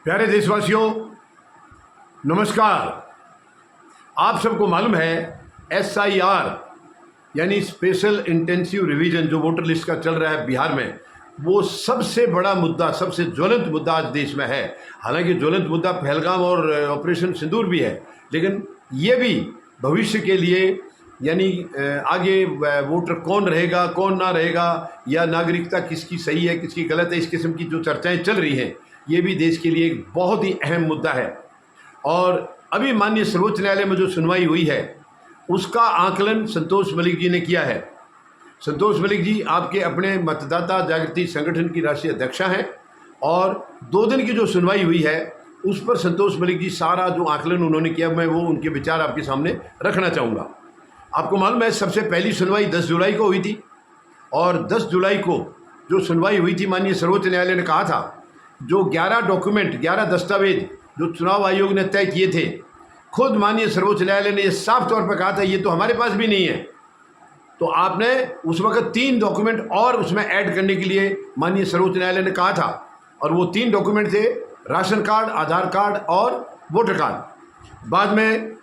प्यारे देशवासियों, नमस्कार। आप सबको मालूम है SIR यानी स्पेशल इंटेंसिव रिवीजन जो वोटर लिस्ट का चल रहा है बिहार में, वो सबसे बड़ा मुद्दा, सबसे ज्वलंत मुद्दा आज देश में है। हालांकि ज्वलंत मुद्दा पहलगाम और ऑपरेशन सिंदूर भी है, लेकिन ये भी भविष्य के लिए यानी आगे वोटर कौन रहेगा कौन ना रहेगा, या नागरिकता किसकी सही है किसकी गलत है, इस किस्म की जो चर्चाएं चल रही हैं, ये भी देश के लिए एक बहुत ही अहम मुद्दा है। और अभी माननीय सर्वोच्च न्यायालय में जो सुनवाई हुई है उसका आकलन संतोष मलिक जी ने किया है। संतोष मलिक जी आपके अपने मतदाता जागृति संगठन की राष्ट्रीय अध्यक्षा हैं, और 2 दिन की जो सुनवाई हुई है उस पर संतोष मलिक जी सारा जो आकलन उन्होंने किया, मैं वो उनके विचार आपके सामने रखना चाहूँगा। आपको मालूम है सबसे पहली सुनवाई 10 जुलाई को हुई थी, और 10 जुलाई को जो सुनवाई हुई थी माननीय सर्वोच्च न्यायालय ने कहा था जो 11 डॉक्यूमेंट 11 दस्तावेज जो चुनाव आयोग ने तय किए थे, खुद माननीय सर्वोच्च न्यायालय ने ये साफ तौर पर कहा था ये तो हमारे पास भी नहीं है। तो आपने उस वक्त 3 डॉक्यूमेंट और उसमें ऐड करने के लिए माननीय सर्वोच्च न्यायालय ने कहा था, और वो 3 डॉक्यूमेंट थे राशन कार्ड, आधार कार्ड और वोटर कार्ड। बाद में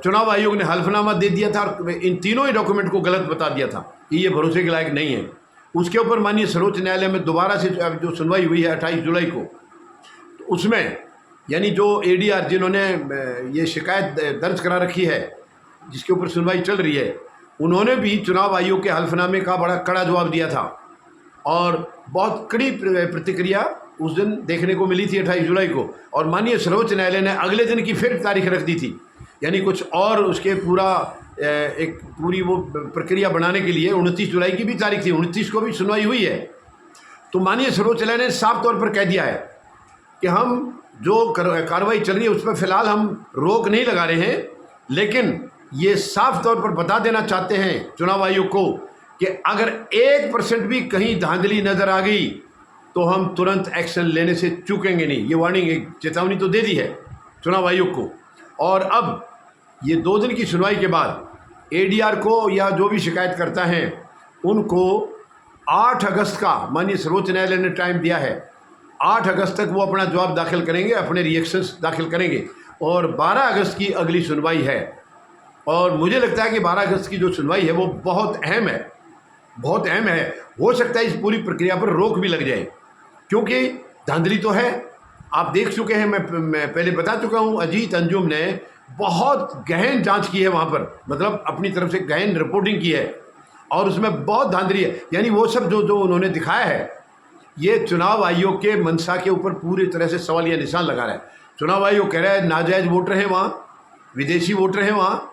चुनाव आयोग ने हल्फनामा दे दिया था और इन तीनों ही डॉक्यूमेंट को गलत बता दिया था कि ये भरोसे के लायक नहीं है। उसके ऊपर माननीय सर्वोच्च न्यायालय में दोबारा से जो सुनवाई हुई है 28 जुलाई को, तो उसमें यानी जो ADR जिन्होंने ये शिकायत दर्ज करा रखी है जिसके ऊपर सुनवाई चल रही है, उन्होंने भी चुनाव आयोग के हल्फनामे का बड़ा कड़ा जवाब दिया था, और बहुत कड़ी प्रतिक्रिया उस दिन देखने को मिली थी 28 जुलाई को। और माननीय सर्वोच्च न्यायालय ने अगले दिन की फिर तारीख रख दी थी, यानी कुछ और उसके पूरी वो प्रक्रिया बनाने के लिए 29 जुलाई की भी तारीख थी, 29 को भी सुनवाई हुई है। तो माननीय सर्वोच्च न्यायालय ने साफ तौर पर कह दिया है कि हम जो कार्रवाई चल रही है उस पर फिलहाल हम रोक नहीं लगा रहे हैं, लेकिन ये साफ तौर पर बता देना चाहते हैं चुनाव आयोग को कि अगर 1% भी कहीं धांधली नजर आ गई तो हम तुरंत एक्शन लेने से चूकेंगे नहीं। ये वार्निंग, एक चेतावनी तो दे दी है चुनाव आयोग को। और अब ये 2 दिन की सुनवाई के बाद ADR को या जो भी शिकायत करता है उनको 8 अगस्त का माननीय सर्वोच्च न्यायालय ने टाइम दिया है। 8 अगस्त तक वो अपना जवाब दाखिल करेंगे, अपने रिएक्शंस दाखिल करेंगे, और 12 अगस्त की अगली सुनवाई है। और मुझे लगता है कि 12 अगस्त की जो सुनवाई है वो बहुत अहम है, बहुत अहम है। हो सकता है इस पूरी प्रक्रिया पर रोक भी लग जाए, क्योंकि धांधली तो है, आप देख चुके हैं, मैं पहले बता चुका हूँ। अजीत अंजुम ने बहुत गहन जांच की है वहाँ पर, मतलब अपनी तरफ से गहन रिपोर्टिंग की है, और उसमें बहुत धांधली है। यानी वो सब जो उन्होंने दिखाया है, ये चुनाव आयोग के मंशा के ऊपर पूरी तरह से सवाल या निशान लगा रहा है। चुनाव आयोग कह रहा है नाजायज़ वोटर हैं वहाँ, विदेशी वोटर हैं वहाँ,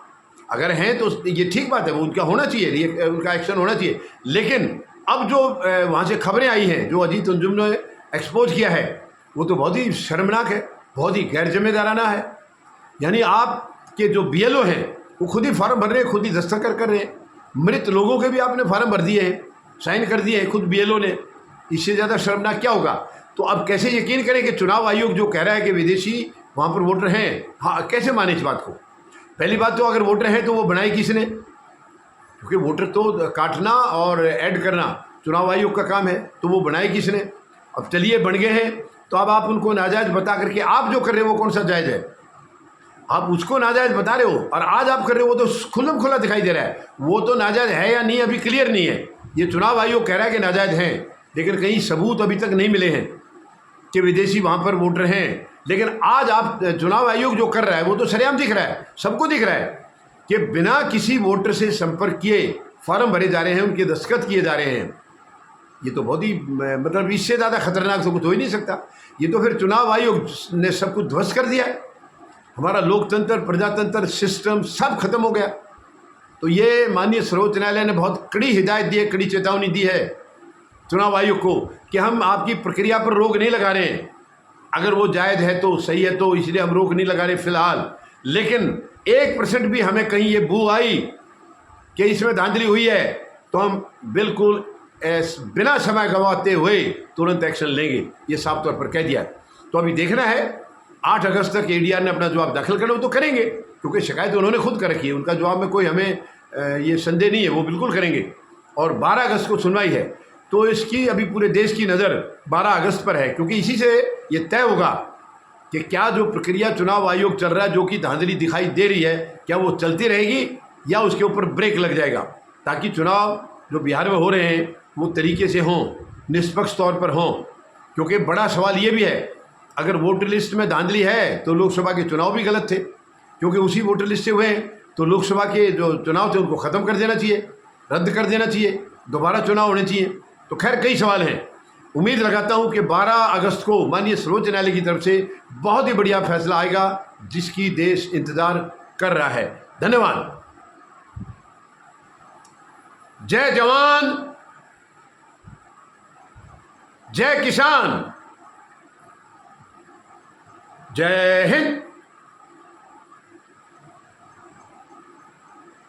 अगर हैं तो ये ठीक बात है, वो उनका होना चाहिए, उनका एक्शन होना चाहिए। लेकिन अब जो वहाँ से खबरें आई हैं जो अजीत अंजुम ने एक्सपोज किया है, वो तो बहुत ही शर्मनाक है, बहुत ही गैर जिम्मेदाराना है। यानी आपके जो BLO हैं वो खुद ही फार्म भर रहे हैं, खुद ही दस्तखत कर रहे हैं। मृत लोगों के भी आपने फार्म भर दिए हैं, साइन कर दिए हैं खुद BLO ने। इससे ज़्यादा शर्मनाक क्या होगा? तो अब कैसे यकीन करें कि चुनाव आयोग जो कह रहा है कि विदेशी वहाँ पर वोटर हैं, हाँ, कैसे माने इस बात को? पहली बात तो अगर वोटर हैं तो वो बनाए किसने? क्योंकि वोटर तो काटना और ऐड करना चुनाव आयोग का काम है, तो वो बनाए किसने? अब चलिए बन गए हैं, तो अब आप उनको नाजायज़ बता करके आप जो कर रहे हो वो कौन सा जायज़ है? आप उसको नाजायज़ बता रहे हो, और आज आप कर रहे हो वो तो खुल्लम खुला दिखाई दे रहा है। वो तो नाजायज़ है या नहीं अभी क्लियर नहीं है। ये चुनाव आयोग कह रहा है कि नाजायज़ हैं, लेकिन कहीं सबूत अभी तक नहीं मिले हैं कि विदेशी वहाँ पर वोटर हैं। लेकिन आज आप चुनाव आयोग जो कर रहा है वो तो सरेआम दिख रहा है, सबको दिख रहा है कि बिना किसी वोटर से संपर्क किए फॉर्म भरे जा रहे हैं, उनके दस्तखत किए जा रहे हैं। ये तो बहुत ही मतलब इससे ज़्यादा खतरनाक तो कुछ हो ही नहीं सकता। ये तो फिर चुनाव आयोग ने सब कुछ ध्वस्त कर दिया है, हमारा लोकतंत्र, प्रजातंत्र, सिस्टम सब खत्म हो गया। तो ये माननीय सर्वोच्च न्यायालय ने बहुत कड़ी हिदायत दी है, कड़ी चेतावनी दी है चुनाव आयोग को कि हम आपकी प्रक्रिया पर रोक नहीं लगा रहे हैं। अगर वो जायज़ है तो सही है, तो इसलिए हम रोक नहीं लगा रहे फिलहाल। लेकिन 1% भी हमें कहीं ये बू आई कि इसमें धांधली हुई है तो हम बिल्कुल बिना समय गंवाते हुए तुरंत एक्शन लेंगे, ये साफ तौर पर कह दिया है। तो अभी देखना है 8 अगस्त तक ADR ने अपना जवाब दाखिल करना, वो तो करेंगे क्योंकि शिकायत उन्होंने खुद कर रखी है, उनका जवाब में कोई हमें ये संदेह नहीं है, वो बिल्कुल करेंगे। और 12 अगस्त को सुनवाई है, तो इसकी अभी पूरे देश की नज़र 12 अगस्त पर है, क्योंकि इसी से ये तय होगा कि क्या जो प्रक्रिया चुनाव आयोग चल रहा है, जो कि धांधली दिखाई दे रही है, क्या वो चलती रहेगी या उसके ऊपर ब्रेक लग जाएगा, ताकि चुनाव जो बिहार में हो रहे हैं वो तरीके से हों, निष्पक्ष तौर पर हों। क्योंकि बड़ा सवाल ये भी है, अगर वोटर लिस्ट में धांधली है तो लोकसभा के चुनाव भी गलत थे, क्योंकि उसी वोटर लिस्ट से हुए हैं। तो लोकसभा के जो चुनाव थे उनको ख़त्म कर देना चाहिए, रद्द कर देना चाहिए, दोबारा चुनाव होने चाहिए। तो खैर कई सवाल हैं। उम्मीद लगाता हूं कि 12 अगस्त को माननीय सर्वोच्च न्यायालय की तरफ से बहुत ही बढ़िया फैसला आएगा, जिसकी देश इंतजार कर रहा है। धन्यवाद। जय जवान, जय किसान, जय हिंद।